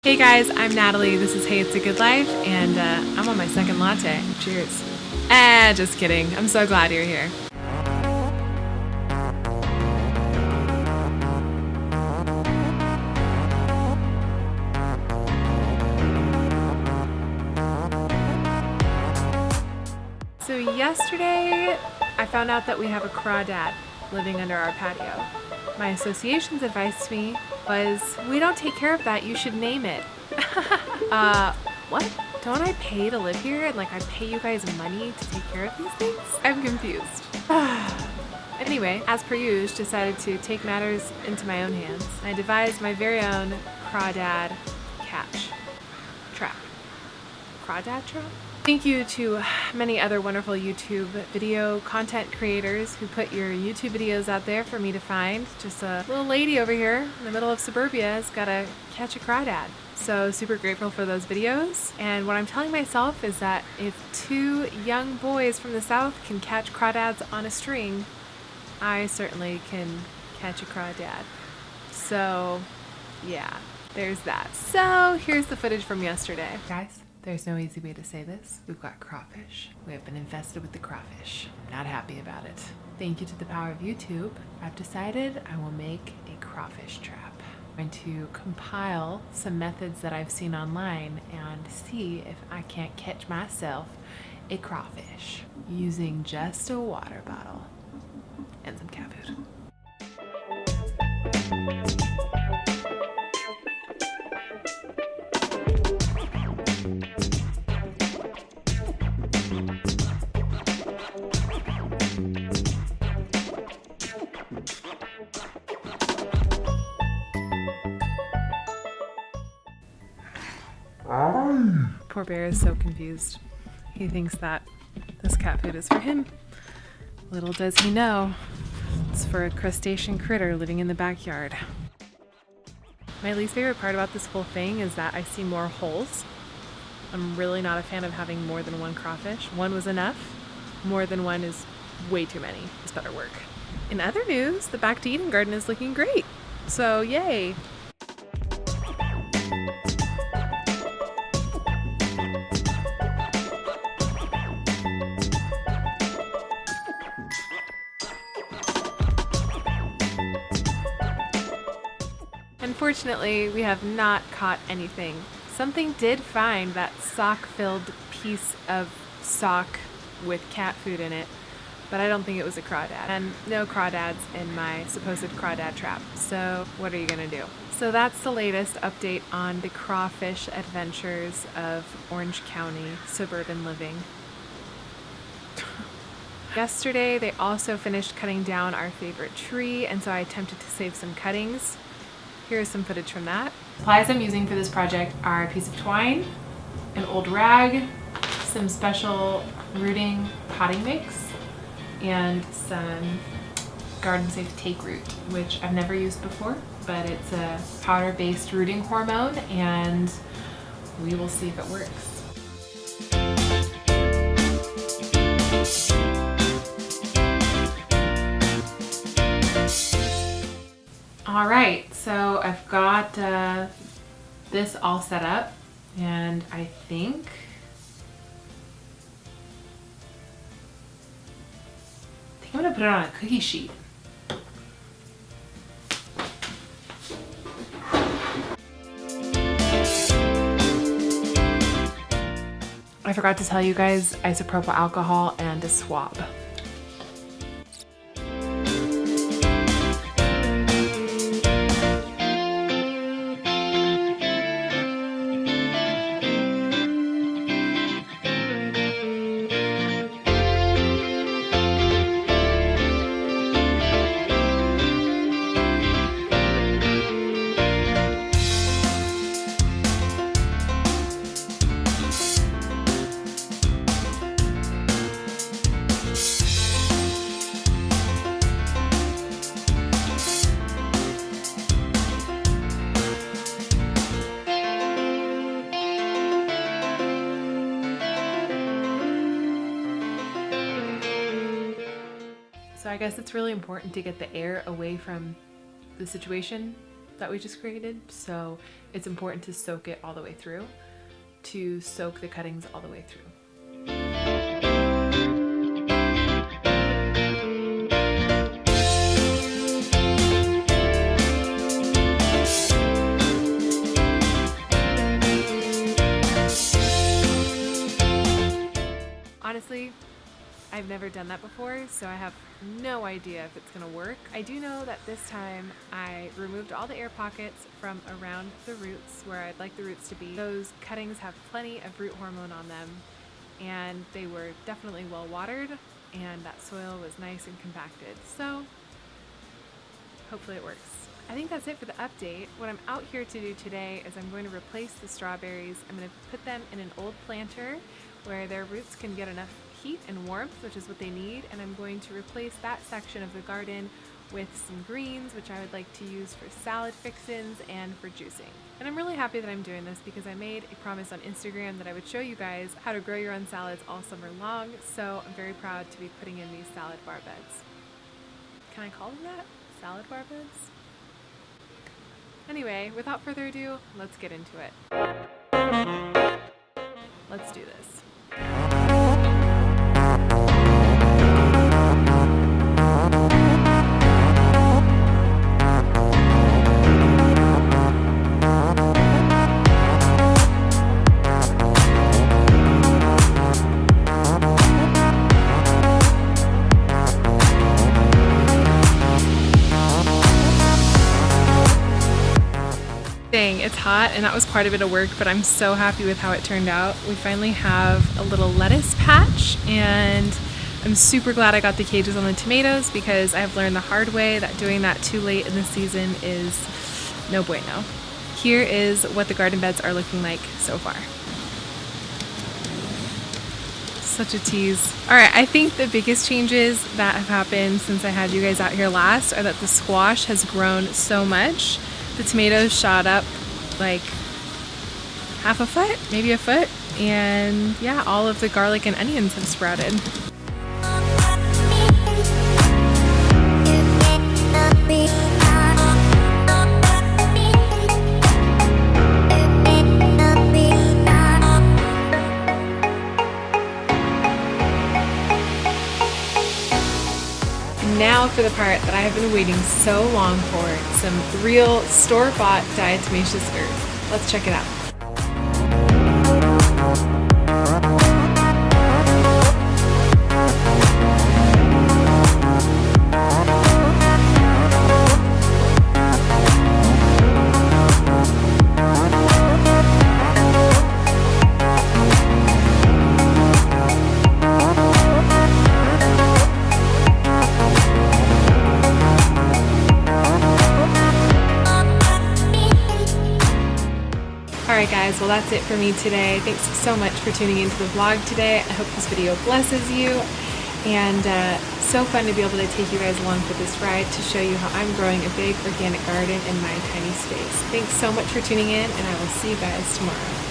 Hey guys, I'm Natalie. This is Hey It's a Good Life, and I'm on my second latte. Cheers. Just kidding. I'm so glad you're here. So yesterday, I found out that we have a crawdad living under our patio. My association's advice to me was, we don't take care of that, you should name it. What? Don't I pay to live here and I pay you guys money to take care of these things? I'm confused. Anyway, as per usual, decided to take matters into my own hands. I devised my very own crawdad catch trap. Crawdad trap? Thank you to many other wonderful YouTube video content creators who put your YouTube videos out there for me to find. Just a little lady over here in the middle of suburbia has got to catch a crawdad. So super grateful for those videos. And what I'm telling myself is that if two young boys from the South can catch crawdads on a string, I certainly can catch a crawdad. So yeah, there's that. So here's the footage from yesterday. Guys, there's no easy way to say this. We've got crawfish. We have been infested with the crawfish. Not happy about it. Thank you to the power of YouTube, I've decided I will make a crawfish trap. I'm going to compile some methods that I've seen online and see if I can't catch myself a crawfish using just a water bottle and some cat food. Poor bear is so confused. He thinks that this cat food is for him. Little does he know, it's for a crustacean critter living in the backyard. My least favorite part about this whole thing is that I see more holes. I'm really not a fan of having more than one crawfish. One was enough. More than one is way too many. It's better work. In other news, the back to Eden garden is looking great. So yay! Unfortunately, we have not caught anything. Something did find that sock-filled piece of sock with cat food in it, but I don't think it was a crawdad. And no crawdads in my supposed crawdad trap. So what are you gonna do? So that's the latest update on the crawfish adventures of Orange County suburban living. Yesterday, they also finished cutting down our favorite tree, and so I attempted to save some cuttings. Here's some footage from that. Supplies I'm using for this project are a piece of twine, an old rag, some special rooting potting mix, and some garden safe take root, which I've never used before, but it's a powder-based rooting hormone, and we will see if it works. All right, so I've got this all set up, and I think I'm gonna put it on a cookie sheet. I forgot to tell you guys, isopropyl alcohol and a swab. So I guess it's really important to get the air away from the situation that we just created, so it's important to soak it all the way through, to soak the cuttings all the way through. Honestly, I've never done that before, so I have no idea if it's gonna work. I do know that this time I removed all the air pockets from around the roots where I'd like the roots to be. Those cuttings have plenty of root hormone on them, and they were definitely well watered, and that soil was nice and compacted, so hopefully it works. I think that's it for the update. What I'm out here to do today is I'm going to replace the strawberries. I'm going to put them in an old planter where their roots can get enough heat and warmth, which is what they need, and I'm going to replace that section of the garden with some greens, which I would like to use for salad fixins and for juicing. And I'm really happy that I'm doing this because I made a promise on Instagram that I would show you guys how to grow your own salads all summer long, so I'm very proud to be putting in these salad bar beds. Can I call them that? Salad bar beds? Anyway, without further ado, let's get into it. Let's do this. It's hot and that was quite a bit of work, but I'm so happy with how it turned out. We finally have a little lettuce patch, and I'm super glad I got the cages on the tomatoes because I've learned the hard way that doing that too late in the season is no bueno. Here is what the garden beds are looking like so far. Such a tease. Alright, I think the biggest changes that have happened since I had you guys out here last are that the squash has grown so much. The tomatoes shot up like half a foot, maybe a foot, and yeah, all of the garlic and onions have sprouted. Now for the part that I have been waiting so long for, some real store-bought diatomaceous earth. Let's check it out. Alright guys, well that's it for me today. Thanks so much for tuning into the vlog today. I hope this video blesses you, and so fun to be able to take you guys along for this ride to show you how I'm growing a big organic garden in my tiny space. Thanks so much for tuning in, and I will see you guys tomorrow.